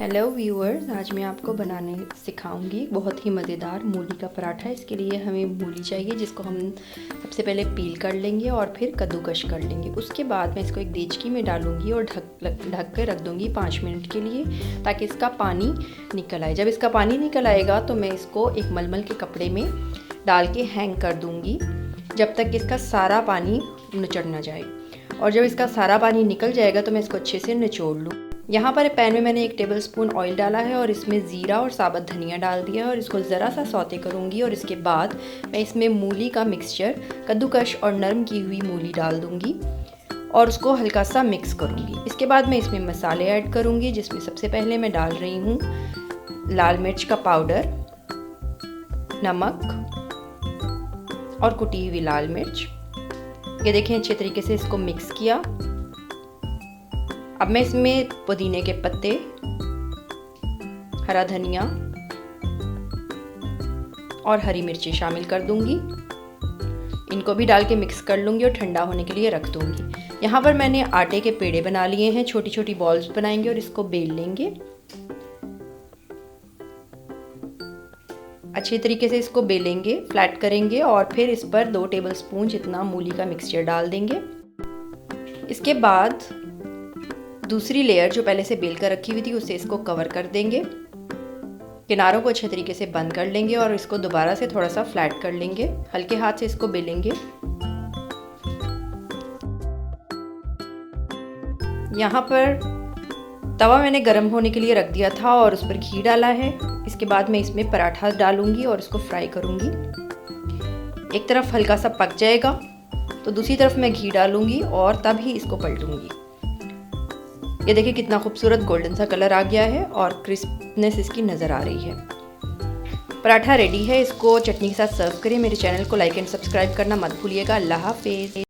Hello viewers, आज मैं आपको बनाने सिखाऊंगी बहुत ही मज़ेदार मूली का पराठा। इसके लिए हमें मूली चाहिए जिसको हम सबसे पहले पील कर लेंगे और फिर कद्दूकश कर लेंगे। उसके बाद मैं इसको एक देचकी में डालूंगी और ढक कर रख दूंगी 5 मिनट के लिए, ताकि इसका पानी निकल आए। जब इसका पानी निकल आएगा तो मैं इसको एक मलमल के कपड़े में डाल के हैंग कर दूँगी जब तक इसका सारा पानी निचड़ ना जाए। और जब इसका सारा पानी निकल जाएगा तो मैं इसको अच्छे से निचोड़ लूँ। यहाँ पर पैन में मैंने 1 टेबलस्पून ऑयल डाला है और इसमें ज़ीरा और साबुत धनिया डाल दिया है और इसको ज़रा सा सौते करूँगी। और इसके बाद मैं इसमें मूली का मिक्सचर, कद्दूकश और नरम की हुई मूली डाल दूँगी और उसको हल्का सा मिक्स करूँगी। इसके बाद मैं इसमें मसाले ऐड करूँगी, जिसमें सबसे पहले मैं डाल रही हूँ लाल मिर्च का पाउडर, नमक और कुटी हुई लाल मिर्च। ये देखें, अच्छे तरीके से इसको मिक्स किया। अब मैं इसमें पुदीने के पत्ते, हरा धनिया और हरी मिर्ची शामिल कर दूंगी। इनको भी डाल के मिक्स कर लूँगी और ठंडा होने के लिए रख दूंगी। यहाँ पर मैंने आटे के पेड़े बना लिए हैं, छोटी छोटी बॉल्स बनाएंगे और इसको बेल लेंगे। अच्छी तरीके से इसको बेलेंगे, फ्लैट करेंगे और फिर इस पर 2 टेबलस्पून जितना मूली का मिक्सचर डाल देंगे। इसके बाद दूसरी लेयर जो पहले से बेल कर रखी हुई थी उससे इसको कवर कर देंगे। किनारों को अच्छे तरीके से बंद कर लेंगे और इसको दोबारा से थोड़ा सा फ्लैट कर लेंगे। हल्के हाथ से इसको बेलेंगे। यहाँ पर तवा मैंने गर्म होने के लिए रख दिया था और उस पर घी डाला है। इसके बाद मैं इसमें पराठा डालूंगी और इसको फ्राई करूंगी। एक तरफ हल्का सा पक जाएगा तो दूसरी तरफ मैं घी डालूंगी और तब ही इसको पलटूंगी। ये देखिए कितना खूबसूरत गोल्डन सा कलर आ गया है और क्रिस्पनेस इसकी नज़र आ रही है। पराठा रेडी है। इसको चटनी के साथ सर्व करें। मेरे चैनल को लाइक एंड सब्सक्राइब करना मत भूलिएगा। अल्लाह हाफिज़।